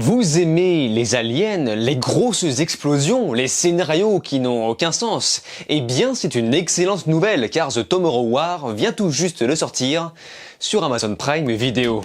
Vous aimez les aliens, les grosses explosions, les scénarios qui n'ont aucun sens? Eh bien c'est une excellente nouvelle car The Tomorrow War vient tout juste de sortir sur Amazon Prime Video.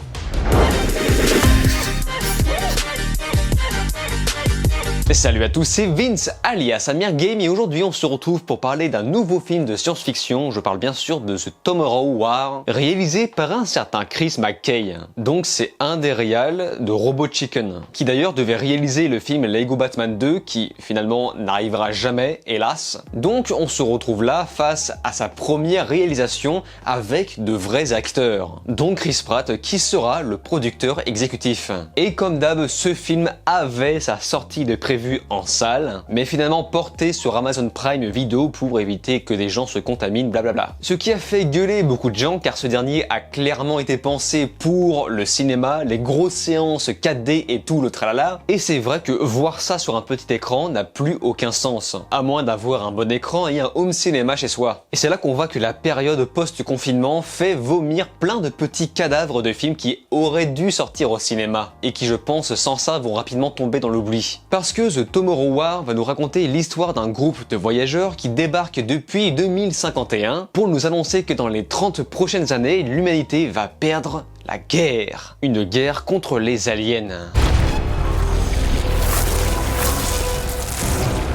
Salut à tous, c'est Vince alias Amir Game et aujourd'hui on se retrouve pour parler d'un nouveau film de science-fiction, je parle bien sûr de The Tomorrow War, réalisé par un certain Chris McKay. Donc c'est un des réals de Robot Chicken, qui d'ailleurs devait réaliser le film Lego Batman 2 qui finalement n'arrivera jamais, hélas. Donc on se retrouve là face à sa première réalisation avec de vrais acteurs. Donc Chris Pratt qui sera le producteur exécutif. Et comme d'hab, ce film avait sa sortie de prévu en salle, mais finalement porté sur Amazon Prime Video pour éviter que des gens se contaminent, blablabla. Ce qui a fait gueuler beaucoup de gens car ce dernier a clairement été pensé pour le cinéma, les grosses séances 4D et tout le tralala, et c'est vrai que voir ça sur un petit écran n'a plus aucun sens, à moins d'avoir un bon écran et un home cinéma chez soi. Et c'est là qu'on voit que la période post-confinement fait vomir plein de petits cadavres de films qui auraient dû sortir au cinéma, et qui je pense sans ça vont rapidement tomber dans l'oubli. Parce que The Tomorrow War va nous raconter l'histoire d'un groupe de voyageurs qui débarquent depuis 2051 pour nous annoncer que dans les 30 prochaines années, l'humanité va perdre la guerre. Une guerre contre les aliens.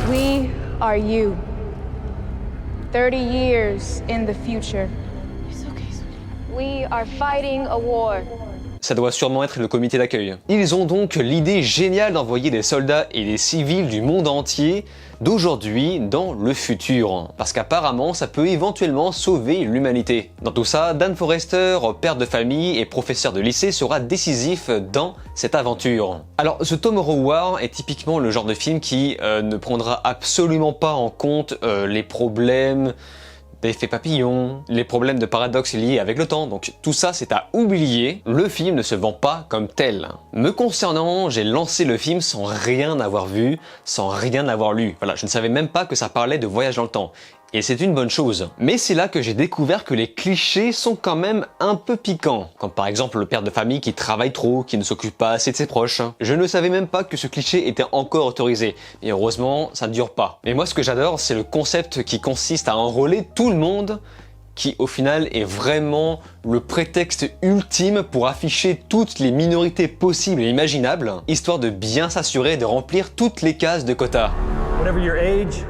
We are you. 30 years in the future. It's okay, sweetie. We are fighting a war. Ça doit sûrement être le comité d'accueil. Ils ont donc l'idée géniale d'envoyer des soldats et des civils du monde entier d'aujourd'hui dans le futur. Parce qu'apparemment, ça peut éventuellement sauver l'humanité. Dans tout ça, Dan Forrester, père de famille et professeur de lycée, sera décisif dans cette aventure. Alors, The Tomorrow War est typiquement le genre de film qui ne prendra absolument pas en compte les problèmes d'effets papillons, les problèmes de paradoxe liés avec le temps, donc tout ça c'est à oublier, le film ne se vend pas comme tel. Me concernant, j'ai lancé le film sans rien avoir vu, sans rien avoir lu. Voilà, je ne savais même pas que ça parlait de voyage dans le temps. Et c'est une bonne chose. Mais c'est là que j'ai découvert que les clichés sont quand même un peu piquants. Comme par exemple le père de famille qui travaille trop, qui ne s'occupe pas assez de ses proches. Je ne savais même pas que ce cliché était encore autorisé. Et heureusement, ça ne dure pas. Mais moi ce que j'adore, c'est le concept qui consiste à enrôler tout le monde, qui au final est vraiment le prétexte ultime pour afficher toutes les minorités possibles et imaginables, histoire de bien s'assurer de remplir toutes les cases de quotas. Whatever your age,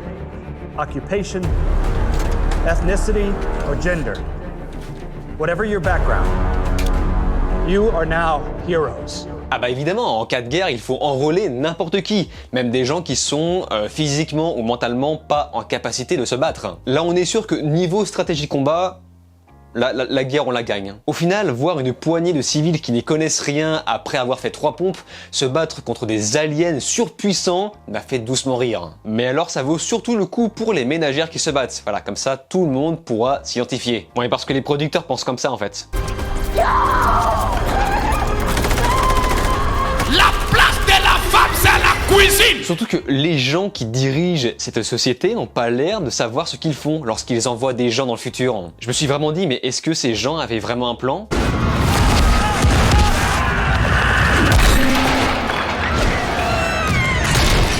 occupation, ethnicity, or gender, whatever your background, you are now heroes. Ah bah évidemment, en cas de guerre, il faut enrôler n'importe qui, même des gens qui sont physiquement ou mentalement pas en capacité de se battre. Là on est sûr que niveau stratégie combat, la guerre on la gagne. Au final, voir une poignée de civils qui n'y connaissent rien après avoir fait 3 pompes se battre contre des aliens surpuissants m'a fait doucement rire. Mais alors ça vaut surtout le coup pour les ménagères qui se battent. Voilà, comme ça tout le monde pourra s'identifier. Bon, et parce que les producteurs pensent comme ça en fait. Cuisine. Surtout que les gens qui dirigent cette société n'ont pas l'air de savoir ce qu'ils font lorsqu'ils envoient des gens dans le futur. Je me suis vraiment dit, mais est-ce que ces gens avaient vraiment un plan ?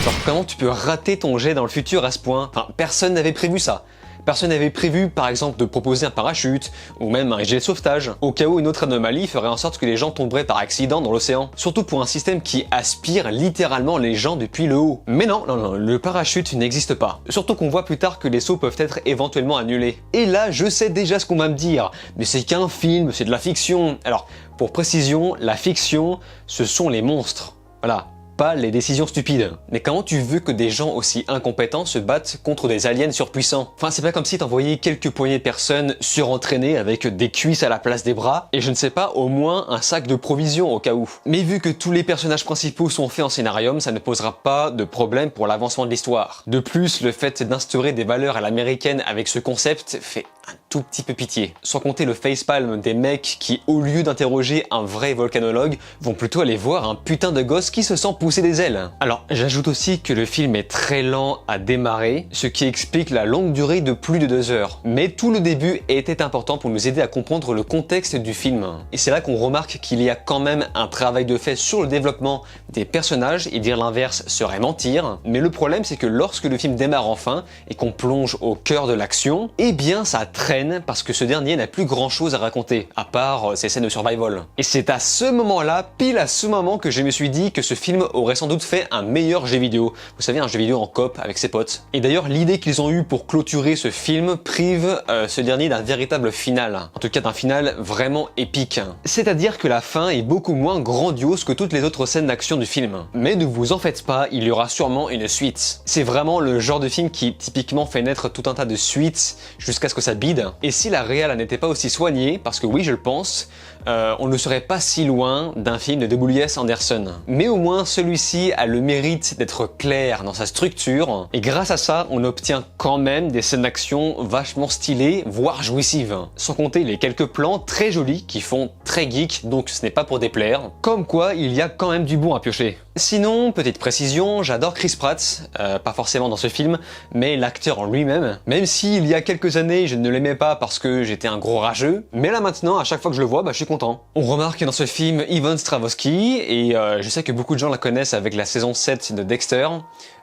Alors comment tu peux rater ton jet dans le futur à ce point ? Enfin, personne n'avait prévu ça. Personne n'avait prévu par exemple de proposer un parachute ou même un gilet de sauvetage au cas où une autre anomalie ferait en sorte que les gens tomberaient par accident dans l'océan. Surtout pour un système qui aspire littéralement les gens depuis le haut. Mais non, le parachute n'existe pas. Surtout qu'on voit plus tard que les sauts peuvent être éventuellement annulés. Et là, je sais déjà ce qu'on va me dire. Mais c'est qu'un film, c'est de la fiction. Alors, pour précision, la fiction, ce sont les monstres. Voilà. Pas les décisions stupides. Mais comment tu veux que des gens aussi incompétents se battent contre des aliens surpuissants? Enfin, c'est pas comme si t'envoyais quelques poignées de personnes surentraînées avec des cuisses à la place des bras, et je ne sais pas, au moins un sac de provisions au cas où. Mais vu que tous les personnages principaux sont faits en scénarium, ça ne posera pas de problème pour l'avancement de l'histoire. De plus, le fait d'instaurer des valeurs à l'américaine avec ce concept fait un tout petit peu pitié. Sans compter le facepalm des mecs qui, au lieu d'interroger un vrai volcanologue, vont plutôt aller voir un putain de gosse qui se sent pousser des ailes. Alors, j'ajoute aussi que le film est très lent à démarrer, ce qui explique la longue durée de plus de 2 heures. Mais tout le début était important pour nous aider à comprendre le contexte du film. Et c'est là qu'on remarque qu'il y a quand même un travail de fait sur le développement des personnages, et dire l'inverse serait mentir. Mais le problème, c'est que lorsque le film démarre enfin et qu'on plonge au cœur de l'action, eh bien ça traîne parce que ce dernier n'a plus grand chose à raconter, à part ses scènes de survival. Et c'est à ce moment-là, pile à ce moment, que je me suis dit que ce film aurait sans doute fait un meilleur jeu vidéo. Vous savez, un jeu vidéo en coop avec ses potes. Et d'ailleurs, l'idée qu'ils ont eue pour clôturer ce film prive ce dernier d'un véritable final. En tout cas, d'un final vraiment épique. C'est-à-dire que la fin est beaucoup moins grandiose que toutes les autres scènes d'action du film. Mais ne vous en faites pas, il y aura sûrement une suite. C'est vraiment le genre de film qui typiquement fait naître tout un tas de suites jusqu'à ce que ça bide. Et si la réal n'était pas aussi soignée, parce que oui je le pense, on ne serait pas si loin d'un film de W.S. Anderson. Mais au moins celui-ci a le mérite d'être clair dans sa structure, et grâce à ça on obtient quand même des scènes d'action vachement stylées, voire jouissives. Sans compter les quelques plans très jolis qui font très geek, donc ce n'est pas pour déplaire. Comme quoi il y a quand même du bon à piocher. Sinon, petite précision, j'adore Chris Pratt, pas forcément dans ce film, mais l'acteur en lui-même. Même si il y a quelques années je ne l'aimais pas parce que j'étais un gros rageux, mais là maintenant à chaque fois que je le vois, je suis content. On remarque dans ce film Yvonne Strahovski, et je sais que beaucoup de gens la connaissent avec la saison 7 de Dexter.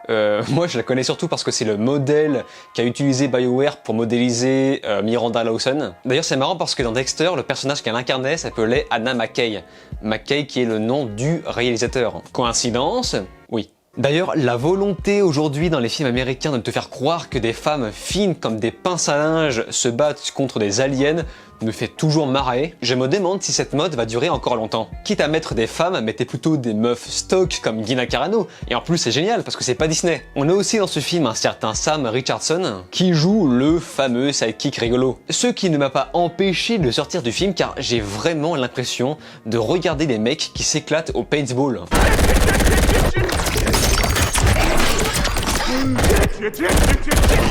Moi je la connais surtout parce que c'est le modèle qu'a utilisé BioWare pour modéliser Miranda Lawson. D'ailleurs c'est marrant parce que dans Dexter, le personnage qu'elle incarnait s'appelait Anna McKay. McKay qui est le nom du réalisateur. Coïncidence? Oui. D'ailleurs, la volonté aujourd'hui dans les films américains de te faire croire que des femmes fines comme des pinces à linge se battent contre des aliens me fait toujours marrer. Je me demande si cette mode va durer encore longtemps. Quitte à mettre des femmes, mettez plutôt des meufs stock comme Gina Carano. Et en plus c'est génial parce que c'est pas Disney. On a aussi dans ce film un certain Sam Richardson qui joue le fameux sidekick rigolo. Ce qui ne m'a pas empêché de sortir du film car j'ai vraiment l'impression de regarder des mecs qui s'éclatent au paintball.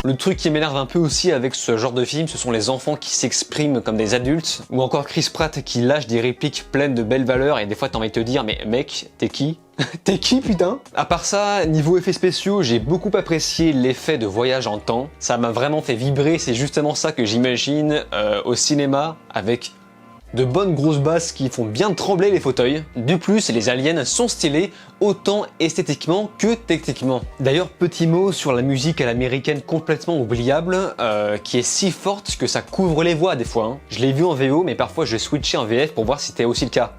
Le truc qui m'énerve un peu aussi avec ce genre de film, ce sont les enfants qui s'expriment comme des adultes, ou encore Chris Pratt qui lâche des répliques pleines de belles valeurs et des fois t'as envie de te dire mais mec, t'es qui? T'es qui putain? À part ça, niveau effets spéciaux, j'ai beaucoup apprécié l'effet de voyage en temps. Ça m'a vraiment fait vibrer, c'est justement ça que j'imagine au cinéma avec de bonnes grosses basses qui font bien trembler les fauteuils. De plus, les aliens sont stylés autant esthétiquement que techniquement. D'ailleurs, petit mot sur la musique à l'américaine complètement oubliable, qui est si forte que ça couvre les voix des fois. Hein. Je l'ai vu en VO, mais parfois je switchais en VF pour voir si c'était aussi le cas.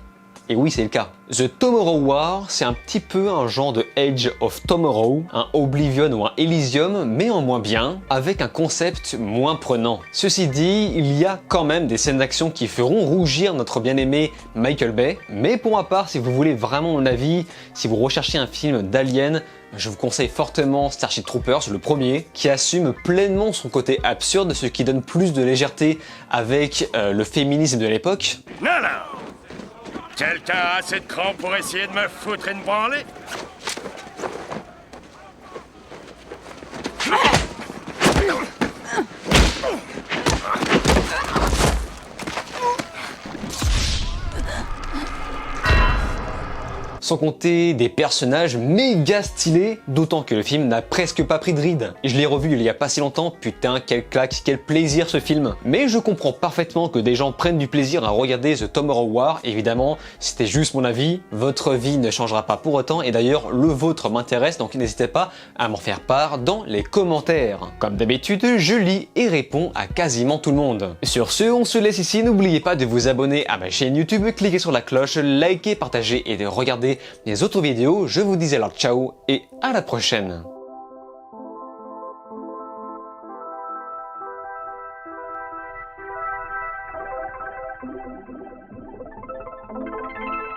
Et oui, c'est le cas. The Tomorrow War, c'est un petit peu un genre de Age of Tomorrow, un Oblivion ou un Elysium, mais en moins bien, avec un concept moins prenant. Ceci dit, il y a quand même des scènes d'action qui feront rougir notre bien-aimé Michael Bay, mais pour ma part, si vous voulez vraiment mon avis, si vous recherchez un film d'Alien, je vous conseille fortement Starship Troopers, le premier, qui assume pleinement son côté absurde, ce qui donne plus de légèreté avec le féminisme de l'époque. Non. Quelqu'un a assez de cran pour essayer de me foutre une branlée? Sans compter des personnages méga stylés, d'autant que le film n'a presque pas pris de ride. Et je l'ai revu il y a pas si longtemps, putain quelle claque, quel plaisir ce film. Mais je comprends parfaitement que des gens prennent du plaisir à regarder The Tomorrow War, évidemment, c'était juste mon avis, votre vie ne changera pas pour autant, et d'ailleurs le vôtre m'intéresse, donc n'hésitez pas à m'en faire part dans les commentaires. Comme d'habitude, je lis et réponds à quasiment tout le monde. Sur ce, on se laisse ici, n'oubliez pas de vous abonner à ma chaîne YouTube, cliquez sur la cloche, likez, partagez et de regarder les autres vidéos. Je vous dis alors ciao et à la prochaine.